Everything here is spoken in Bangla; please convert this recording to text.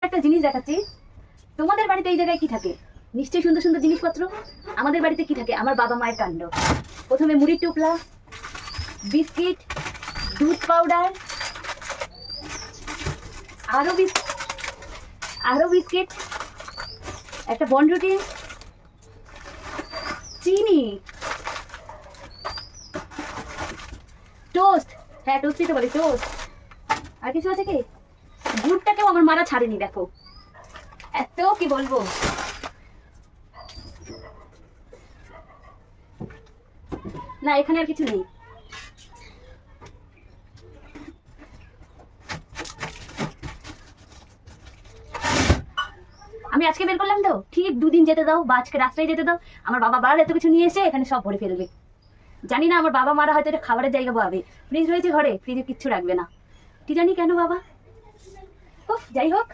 একটা জিনিস দেখাচ্ছি। তোমাদের বাড়িতে এই জায়গায় কি থাকে? নিশ্চয়ই সুন্দর সুন্দর জিনিসপত্র। আমাদের বাড়িতে কি থাকে? আমার বাবা মায়ের কাণ্ড। প্রথমে মুড়ির টুকলা, বিস্কিট, দুধ পাউডার, আরো বিস্কিট, একটা বনরুটি, চিনি, টোস্ট। হ্যাঁ, টোস্টই তো বলে, টোস্ট। আর কিছু আছে কি? গুড়টাকেও আমার মারা ছাড়েনি, দেখো। এত কি বলবো। না, এখানে আর কিছু নেই। আমি আজকে বের করলাম তো, ঠিক দুদিন যেতে দাও বা আজকে রাস্তায় যেতে দাও, আমার বাবা বার এত কিছু নিয়ে এসে এখানে সব ভরে ফেলবে। জানি না, আমার বাবা মারা হয়তো এটা খাবারের জায়গা ভাবে। ফ্রিজ রয়েছে ঘরে, ফ্রিজে কিচ্ছু রাখবে না। কি জানি কেন বাবা। ও যাই হোক,